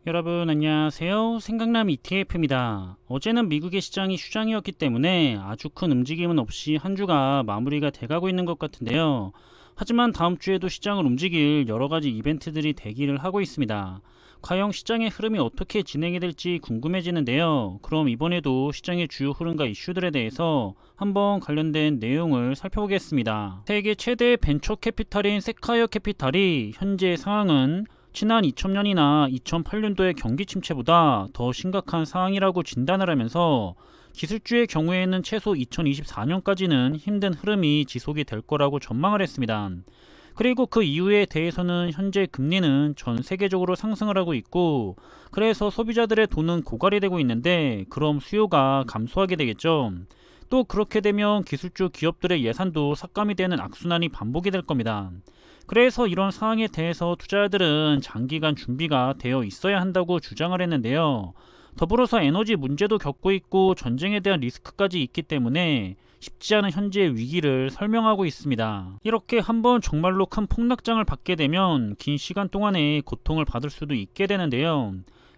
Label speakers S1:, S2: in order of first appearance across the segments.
S1: 여러분 안녕하세요. 생강남 ETF입니다. 어제는 미국의 시장이 휴장이었기 때문에 아주 큰 움직임은 없이 한 주가 마무리가 돼가고 있는 것 같은데요. 하지만 다음 주에도 시장을 움직일 여러 가지 이벤트들이 대기를 하고 있습니다. 과연 시장의 흐름이 어떻게 진행이 될지 궁금해지는데요. 그럼 이번에도 시장의 주요 흐름과 이슈들에 대해서 한번 관련된 내용을 살펴보겠습니다. 세계 최대 벤처 캐피탈인 세콰이어 캐피탈이 현재 상황은 지난 2000년이나 2008년도의 경기 침체보다 더 심각한 상황이라고 진단을 하면서 기술주의 경우에는 최소 2024년까지는 힘든 흐름이 지속이 될 거라고 전망을 했습니다. 그리고 그 이유에 대해서는 현재 금리는 전 세계적으로 상승을 하고 있고, 그래서 소비자들의 돈은 고갈이 되고 있는데 그럼 수요가 감소하게 되겠죠. 또 그렇게 되면 기술주 기업들의 예산도 삭감이 되는 악순환이 반복이 될 겁니다. 그래서 이런 상황에 대해서 투자자들은 장기간 준비가 되어 있어야 한다고 주장을 했는데요. 더불어서 에너지 문제도 겪고 있고 전쟁에 대한 리스크까지 있기 때문에 쉽지 않은 현재의 위기를 설명하고 있습니다. 이렇게 한번 정말로 큰 폭락장을 받게 되면 긴 시간 동안에 고통을 받을 수도 있게 되는데요.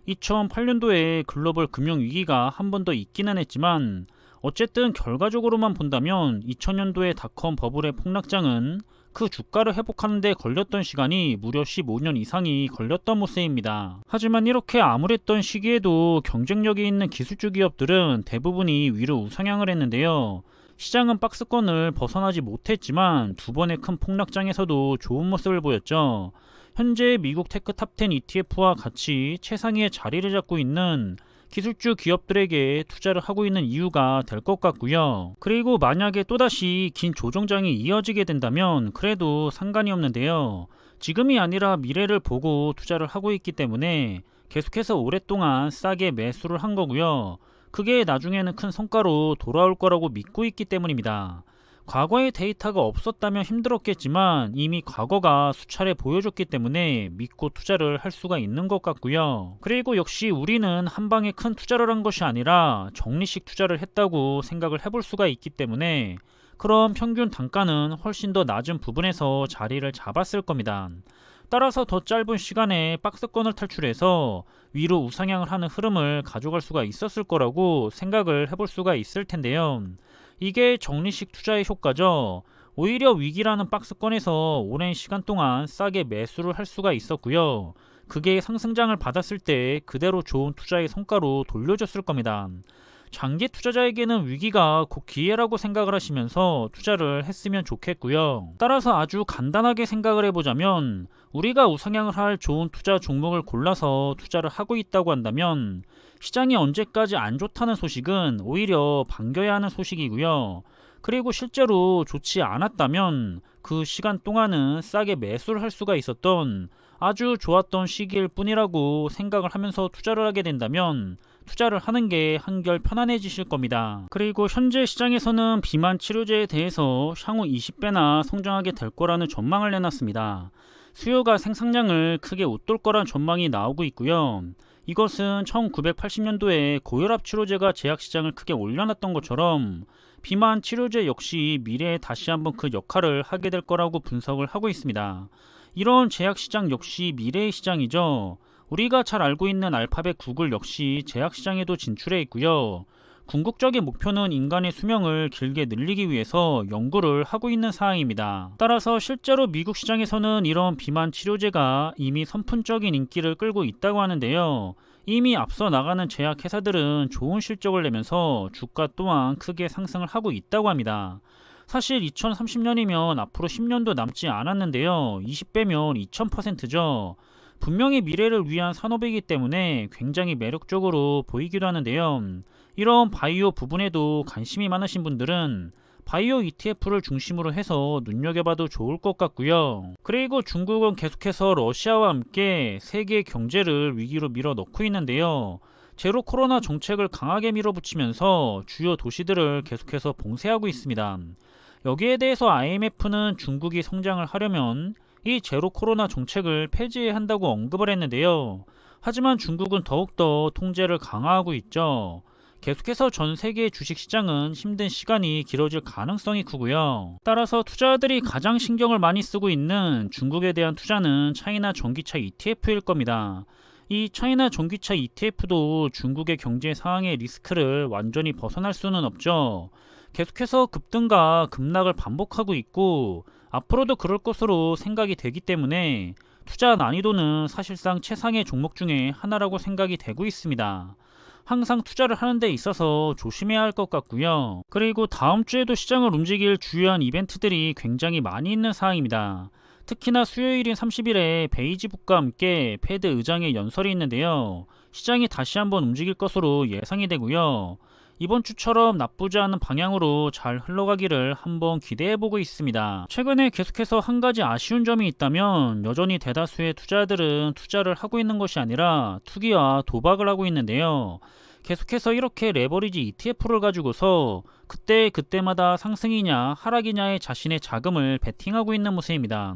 S1: 2008년도에 글로벌 금융위기가 한 번 더 있기는 했지만 어쨌든 결과적으로만 본다면 2000년도의 닷컴 버블의 폭락장은 그 주가를 회복하는 데 걸렸던 시간이 무려 15년 이상이 걸렸던 모습입니다. 하지만 이렇게 암울했던 시기에도 경쟁력이 있는 기술주 기업들은 대부분이 위로 우상향을 했는데요. 시장은 박스권을 벗어나지 못했지만 두 번의 큰 폭락장에서도 좋은 모습을 보였죠. 현재 미국 테크 탑10 ETF와 같이 최상위의 자리를 잡고 있는 기술주 기업들에게 투자를 하고 있는 이유가 될 것 같고요. 그리고 만약에 또다시 긴 조정장이 이어지게 된다면 그래도 상관이 없는데요. 지금이 아니라 미래를 보고 투자를 하고 있기 때문에 계속해서 오랫동안 싸게 매수를 한 거고요. 그게 나중에는 큰 성과로 돌아올 거라고 믿고 있기 때문입니다. 과거의 데이터가 없었다면 힘들었겠지만 이미 과거가 수차례 보여줬기 때문에 믿고 투자를 할 수가 있는 것 같고요. 그리고 역시 우리는 한 방에 큰 투자를 한 것이 아니라 적리식 투자를 했다고 생각을 해볼 수가 있기 때문에 그럼 평균 단가는 훨씬 더 낮은 부분에서 자리를 잡았을 겁니다. 따라서 더 짧은 시간에 박스권을 탈출해서 위로 우상향을 하는 흐름을 가져갈 수가 있었을 거라고 생각을 해볼 수가 있을 텐데요. 이게 적리식 투자의 효과죠. 오히려 위기라는 박스권에서 오랜 시간 동안 싸게 매수를 할 수가 있었고요. 그게 상승장을 받았을 때 그대로 좋은 투자의 성과로 돌려줬을 겁니다. 장기 투자자에게는 위기가 곧 기회라고 생각을 하시면서 투자를 했으면 좋겠고요. 따라서 아주 간단하게 생각을 해보자면 우리가 우상향을 할 좋은 투자 종목을 골라서 투자를 하고 있다고 한다면 시장이 언제까지 안 좋다는 소식은 오히려 반겨야 하는 소식이고요. 그리고 실제로 좋지 않았다면 그 시간 동안은 싸게 매수를 할 수가 있었던 아주 좋았던 시기일 뿐이라고 생각을 하면서 투자를 하게 된다면 투자를 하는 게 한결 편안해지실 겁니다. 그리고 현재 시장에서는 비만 치료제에 대해서 향후 20배나 성장하게 될 거라는 전망을 내놨습니다. 수요가 생산량을 크게 웃돌 거란 전망이 나오고 있고요. 이것은 1980년도에 고혈압 치료제가 제약 시장을 크게 올려놨던 것처럼 비만 치료제 역시 미래에 다시 한번 그 역할을 하게 될 거라고 분석을 하고 있습니다. 이런 제약 시장 역시 미래의 시장이죠. 우리가 잘 알고 있는 알파벳 구글 역시 제약 시장에도 진출해 있고요. 궁극적인 목표는 인간의 수명을 길게 늘리기 위해서 연구를 하고 있는 사항입니다. 따라서 실제로 미국 시장에서는 이런 비만 치료제가 이미 선풍적인 인기를 끌고 있다고 하는데요. 이미 앞서 나가는 제약 회사들은 좋은 실적을 내면서 주가 또한 크게 상승을 하고 있다고 합니다. 사실 2030년이면 앞으로 10년도 남지 않았는데요. 20배면 2000%죠. 분명히 미래를 위한 산업이기 때문에 굉장히 매력적으로 보이기도 하는데요. 이런 바이오 부분에도 관심이 많으신 분들은 바이오 ETF를 중심으로 해서 눈여겨봐도 좋을 것 같고요. 그리고 중국은 계속해서 러시아와 함께 세계 경제를 위기로 밀어넣고 있는데요. 제로 코로나 정책을 강하게 밀어붙이면서 주요 도시들을 계속해서 봉쇄하고 있습니다. 여기에 대해서 IMF는 중국이 성장을 하려면 이 제로 코로나 정책을 폐지해야 한다고 언급을 했는데요. 하지만 중국은 더욱더 통제를 강화하고 있죠. 계속해서 전 세계 주식시장은 힘든 시간이 길어질 가능성이 크고요. 따라서 투자자들이 가장 신경을 많이 쓰고 있는 중국에 대한 투자는 차이나 전기차 ETF일 겁니다. 이 차이나 전기차 ETF도 중국의 경제 상황의 리스크를 완전히 벗어날 수는 없죠. 계속해서 급등과 급락을 반복하고 있고 앞으로도 그럴 것으로 생각이 되기 때문에 투자 난이도는 사실상 최상의 종목 중에 하나라고 생각이 되고 있습니다. 항상 투자를 하는 데 있어서 조심해야 할 것 같고요. 그리고 다음 주에도 시장을 움직일 주요한 이벤트들이 굉장히 많이 있는 상황입니다. 특히나 수요일인 30일에 베이지북과 함께 페드 의장의 연설이 있는데요. 시장이 다시 한번 움직일 것으로 예상이 되고요. 이번 주처럼 나쁘지 않은 방향으로 잘 흘러가기를 한번 기대해보고 있습니다. 최근에 계속해서 한 가지 아쉬운 점이 있다면 여전히 대다수의 투자자들은 투자를 하고 있는 것이 아니라 투기와 도박을 하고 있는데요. 계속해서 이렇게 레버리지 ETF를 가지고서 그때마다 상승이냐 하락이냐의 자신의 자금을 베팅하고 있는 모습입니다.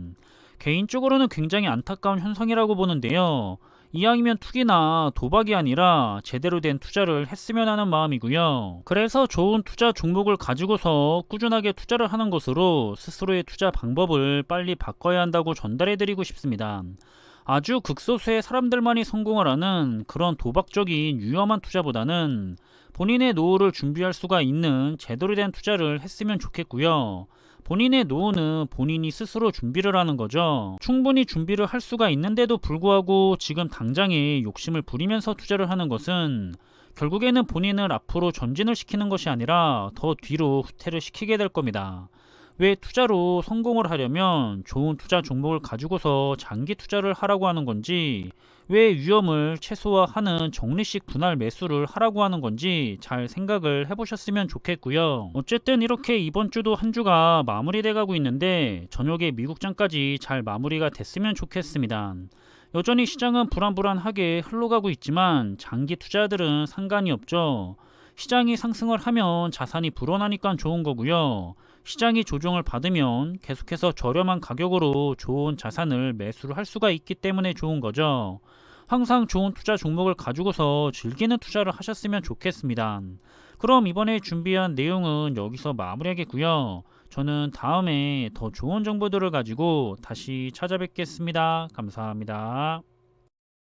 S1: 개인적으로는 굉장히 안타까운 현상이라고 보는데요. 이왕이면 투기나 도박이 아니라 제대로 된 투자를 했으면 하는 마음이고요. 그래서 좋은 투자 종목을 가지고서 꾸준하게 투자를 하는 것으로 스스로의 투자 방법을 빨리 바꿔야 한다고 전달해드리고 싶습니다. 아주 극소수의 사람들만이 성공을 하는 그런 도박적인 위험한 투자보다는 본인의 노후를 준비할 수가 있는 제대로 된 투자를 했으면 좋겠고요. 본인의 노후는 본인이 스스로 준비를 하는 거죠. 충분히 준비를 할 수가 있는데도 불구하고 지금 당장에 욕심을 부리면서 투자를 하는 것은 결국에는 본인을 앞으로 전진을 시키는 것이 아니라 더 뒤로 후퇴를 시키게 될 겁니다. 왜 투자로 성공을 하려면 좋은 투자 종목을 가지고서 장기 투자를 하라고 하는 건지, 왜 위험을 최소화하는 적리식 분할 매수를 하라고 하는 건지 잘 생각을 해보셨으면 좋겠고요. 어쨌든 이렇게 이번 주도 한 주가 마무리돼 가고 있는데 저녁에 미국장까지 잘 마무리가 됐으면 좋겠습니다. 여전히 시장은 불안불안하게 흘러가고 있지만 장기 투자들은 상관이 없죠. 시장이 상승을 하면 자산이 불어나니까 좋은 거고요. 시장이 조정을 받으면 계속해서 저렴한 가격으로 좋은 자산을 매수를 할 수가 있기 때문에 좋은 거죠. 항상 좋은 투자 종목을 가지고서 즐기는 투자를 하셨으면 좋겠습니다. 그럼 이번에 준비한 내용은 여기서 마무리하겠고요. 저는 다음에 더 좋은 정보들을 가지고 다시 찾아뵙겠습니다. 감사합니다.